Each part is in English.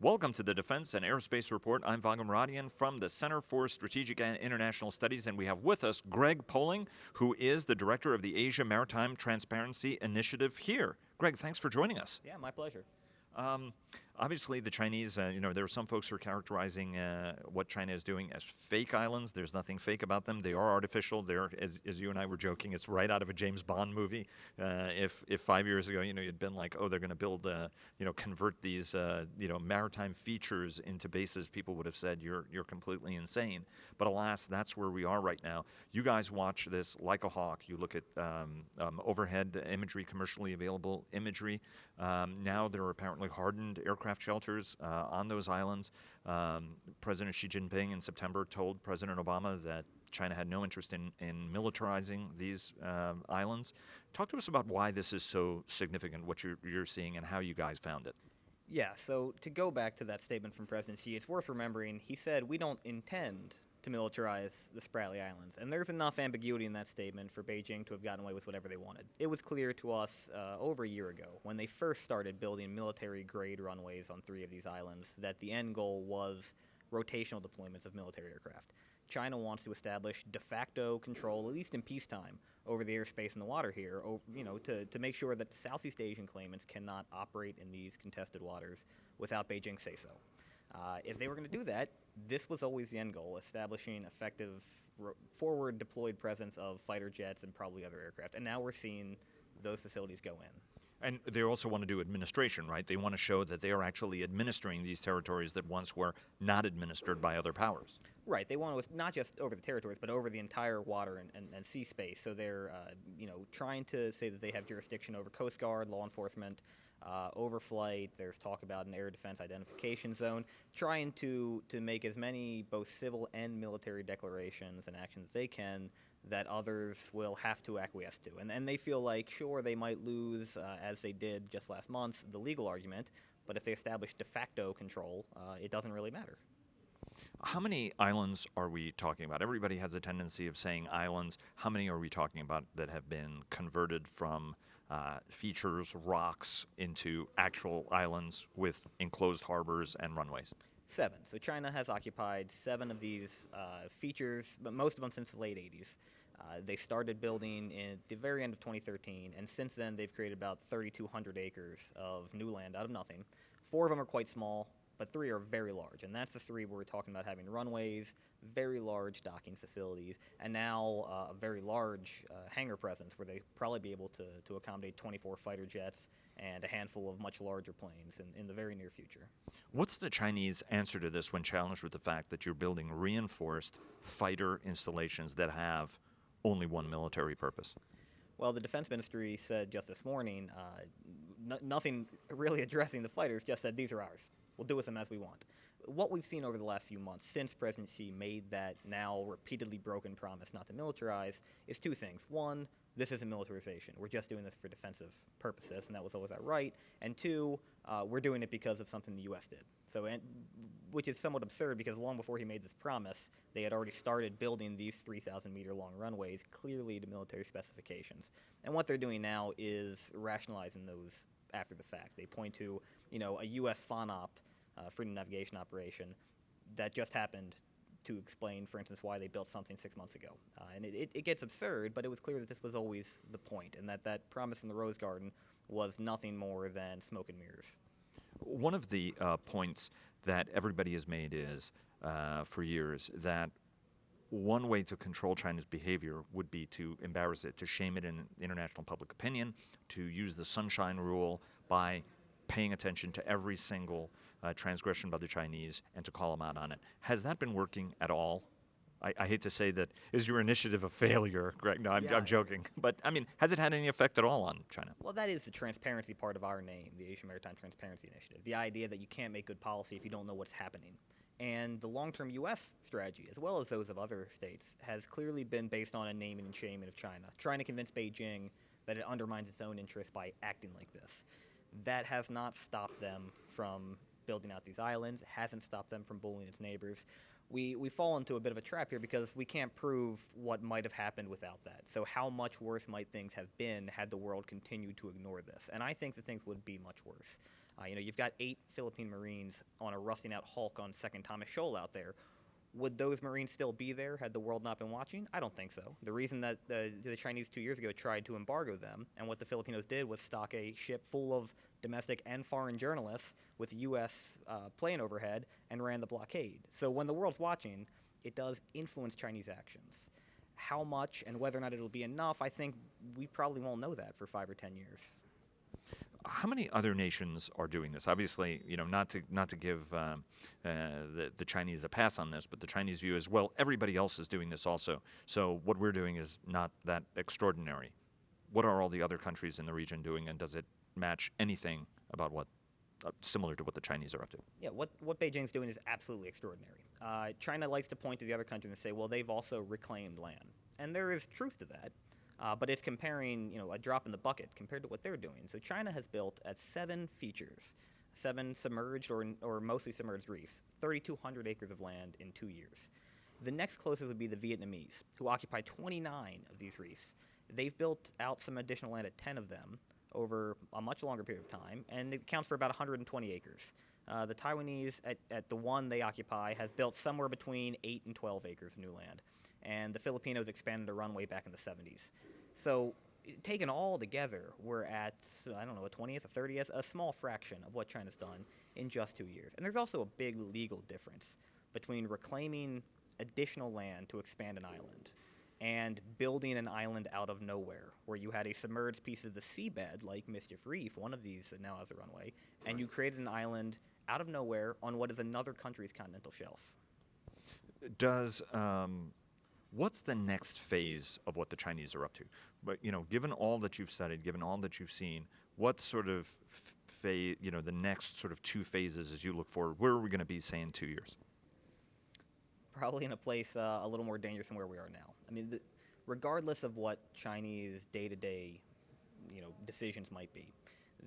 Welcome to the Defense and Aerospace Report. I'm Vago Muradian from the Center for Strategic and International Studies, and we have with us Greg Poling, who is the director of the Asia Maritime Transparency Initiative here. Greg, thanks for joining us. Yeah, my pleasure. Obviously, the Chinese, there are some folks who are characterizing what China is doing as fake islands. There's nothing fake about them. They are artificial. They're, as you and I were joking, it's right out of a James Bond movie. If 5 years ago, you'd been like, oh, they're going to build, convert these, maritime features into bases, people would have said you're completely insane. But alas, that's where we are right now. You guys watch this like a hawk. You look at overhead imagery, commercially available imagery. Now there are apparently hardened aircraft shelters on those islands. President Xi Jinping in September told President Obama that China had no interest in militarizing these islands. Talk to us about why this is so significant, what you're seeing, and how you guys found it. Yeah, so to go back to that statement from President Xi, it's worth remembering he said we don't intend to militarize the Spratly Islands. And there's enough ambiguity in that statement for Beijing to have gotten away with whatever they wanted. It was clear to us over a year ago, when they first started building military-grade runways on 3 of these islands, that the end goal was rotational deployments of military aircraft. China wants to establish de facto control, at least in peacetime, over the airspace and the water here, to make sure that Southeast Asian claimants cannot operate in these contested waters without Beijing say so. If they were going to do that, this was always the end goal, establishing effective forward deployed presence of fighter jets and probably other aircraft. And now we're seeing those facilities go in. And they also want to do administration, right? They want to show that they are actually administering these territories that once were not administered by other powers. Right. They want to, not just over the territories, but over the entire water and sea space. So they're, trying to say that they have jurisdiction over Coast Guard, law enforcement, overflight. There's talk about an air defense identification zone, trying to make as many both civil and military declarations and actions they can that others will have to acquiesce to. And they feel like, sure, they might lose, as they did just last month, the legal argument, but if they establish de facto control, it doesn't really matter. How many islands are we talking about? Everybody has a tendency of saying islands. How many are we talking about that have been converted from features, rocks, into actual islands with enclosed harbors and runways? 7. So China has occupied 7 of these features, but most of them since the late 80s. They started building at the very end of 2013, and since then they've created about 3,200 acres of new land out of nothing. 4 of them are quite small, but 3 are very large, and that's the 3 where we're talking about having runways, very large docking facilities, and now a very large hangar presence where they probably be able to accommodate 24 fighter jets and a handful of much larger planes in the very near future. What's the Chinese answer to this when challenged with the fact that you're building reinforced fighter installations that have only one military purpose? Well, the Defense Ministry said just this morning, nothing really addressing the fighters, just said these are ours. We'll do with them as we want. What we've seen over the last few months since President Xi made that now repeatedly broken promise not to militarize is 2 things. 1, this isn't militarization. We're just doing this for defensive purposes, and that was always our right. And 2, we're doing it because of something the U.S. did. So, which is somewhat absurd because long before he made this promise, they had already started building these 3,000-meter-long runways clearly to military specifications. And what they're doing now is rationalizing those after the fact. They point to, a U.S. FONOP, Freedom Navigation Operation, that just happened to explain, for instance, why they built something 6 months ago. And it gets absurd, but it was clear that this was always the point, and that promise in the Rose Garden was nothing more than smoke and mirrors. One of the points that everybody has made is, for years, that one way to control China's behavior would be to embarrass it, to shame it in international public opinion, to use the sunshine rule by paying attention to every single transgression by the Chinese and to call them out on it. Has that been working at all? I hate to say that. Is your initiative a failure, Greg? No, I'm joking. But, has it had any effect at all on China? Well, that is the transparency part of our name, the Asia Maritime Transparency Initiative, the idea that you can't make good policy if you don't know what's happening. And the long-term U.S. strategy, as well as those of other states, has clearly been based on a naming and shaming of China, trying to convince Beijing that it undermines its own interests by acting like this. That has not stopped them from building out these islands. It hasn't stopped them from bullying its neighbors. We fall into a bit of a trap here because we can't prove what might have happened without that. So how much worse might things have been had the world continued to ignore this? And I think that things would be much worse. You've got 8 Philippine Marines on a rusting out hulk on Second Thomas Shoal out there. Would those Marines still be there had the world not been watching? I don't think so. The reason that the Chinese 2 years ago tried to embargo them, and what the Filipinos did was stock a ship full of domestic and foreign journalists with U.S. Plane overhead and ran the blockade. So when the world's watching, it does influence Chinese actions. How much and whether or not it'll be enough, I think we probably won't know that for 5 or 10 years. How many other nations are doing this? Obviously, not to give the Chinese a pass on this, but the Chinese view is, well, everybody else is doing this also. So what we're doing is not that extraordinary. What are all the other countries in the region doing, and does it match anything about what similar to what the Chinese are up to? Yeah, what Beijing's doing is absolutely extraordinary. China likes to point to the other countries and say, well, they've also reclaimed land, and there is truth to that. But it's comparing, a drop in the bucket compared to what they're doing. So China has built at 7 features, 7 submerged or mostly submerged reefs, 3,200 acres of land in 2 years. The next closest would be the Vietnamese, who occupy 29 of these reefs. They've built out some additional land at 10 of them over a much longer period of time, and it accounts for about 120 acres. The Taiwanese, at the one they occupy, has built somewhere between 8 and 12 acres of new land. And the Filipinos expanded a runway back in the 70s. So taken all together, we're at, a 20th, a 30th, a small fraction of what China's done in just 2 years. And there's also a big legal difference between reclaiming additional land to expand an island and building an island out of nowhere, where you had a submerged piece of the seabed, like Mischief Reef, one of these that now has a runway, and you created an island out of nowhere on what is another country's continental shelf. What's the next phase of what the Chinese are up to? But, given all that you've studied, given all that you've seen, what sort of phase, the next sort of 2 phases as you look forward, where are we going to be, say, in 2 years? Probably in a place a little more dangerous than where we are now. Regardless of what Chinese day-to-day, decisions might be,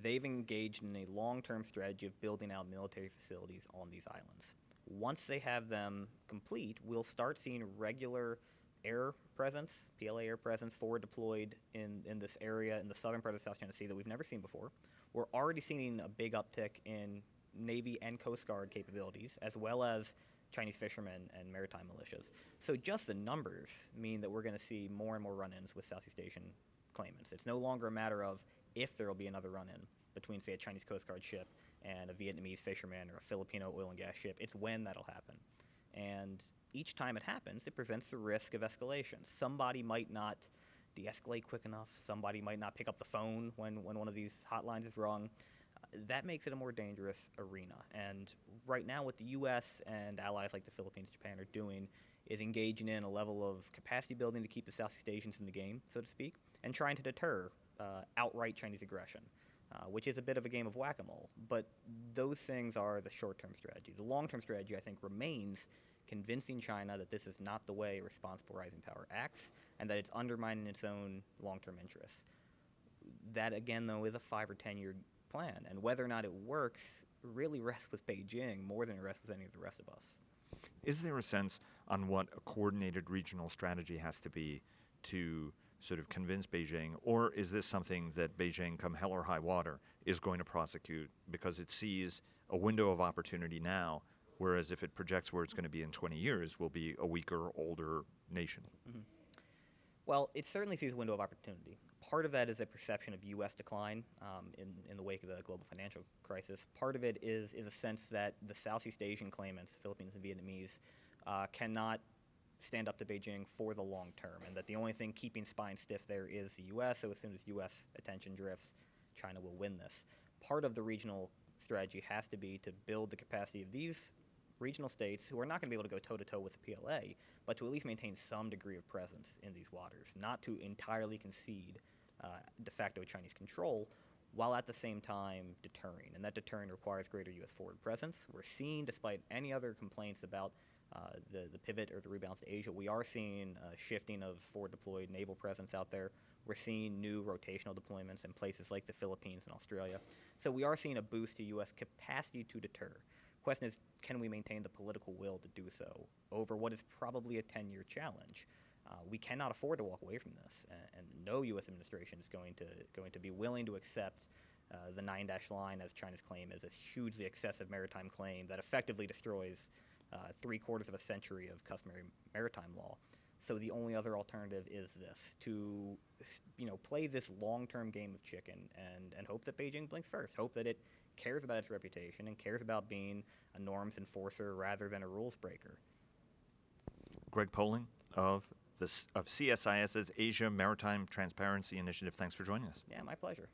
they've engaged in a long-term strategy of building out military facilities on these islands. Once they have them complete, we'll start seeing regular air presence, PLA air presence, forward deployed in this area in the southern part of the South China Sea that we've never seen before. We're already seeing a big uptick in Navy and Coast Guard capabilities, as well as Chinese fishermen and maritime militias. So just the numbers mean that we're going to see more and more run-ins with Southeast Asian claimants. It's no longer a matter of if there will be another run-in between, say, a Chinese Coast Guard ship and a Vietnamese fisherman or a Filipino oil and gas ship. It's when that'll happen. And each time it happens, it presents the risk of escalation. Somebody might not de-escalate quick enough. Somebody might not pick up the phone when one of these hotlines is rung. That makes it a more dangerous arena. And right now what the U.S. and allies like the Philippines, Japan are doing is engaging in a level of capacity building to keep the Southeast Asians in the game, so to speak, and trying to deter outright Chinese aggression, which is a bit of a game of whack-a-mole. But those things are the short-term strategy. The long-term strategy, I think, remains convincing China that this is not the way a responsible rising power acts and that it's undermining its own long-term interests. That, again, though, is a 5 or 10 year plan, and whether or not it works really rests with Beijing more than it rests with any of the rest of us. Is there a sense on what a coordinated regional strategy has to be to sort of convince Beijing, or is this something that Beijing, come hell or high water, is going to prosecute because it sees a window of opportunity now, whereas if it projects where it's going to be in 20 years, will be a weaker, older nation? Mm-hmm. Well, it certainly sees a window of opportunity. Part of that is a perception of U.S. decline in the wake of the global financial crisis. Part of it is a sense that the Southeast Asian claimants, Philippines and Vietnamese, cannot stand up to Beijing for the long term, and that the only thing keeping spine stiff there is the U.S., so as soon as U.S. attention drifts, China will win this. Part of the regional strategy has to be to build the capacity of these regional states who are not going to be able to go toe-to-toe with the PLA, but to at least maintain some degree of presence in these waters, not to entirely concede de facto Chinese control, while at the same time deterring. And that deterring requires greater U.S. forward presence. We're seeing, despite any other complaints about the pivot or the rebalance to Asia, we are seeing a shifting of forward-deployed naval presence out there. We're seeing new rotational deployments in places like the Philippines and Australia. So we are seeing a boost to U.S. capacity to deter. The question is, can we maintain the political will to do so over what is probably a 10-year challenge? We cannot afford to walk away from this, and no U.S. administration is going to be willing to accept The 9-dash line, as China's claim, is a hugely excessive maritime claim that effectively destroys 3/4 of a century of customary maritime law. So the only other alternative is this, to play this long-term game of chicken and hope that Beijing blinks first, hope that it cares about its reputation and cares about being a norms enforcer rather than a rules breaker. Greg Poling of CSIS's Asia Maritime Transparency Initiative, thanks for joining us. Yeah, my pleasure.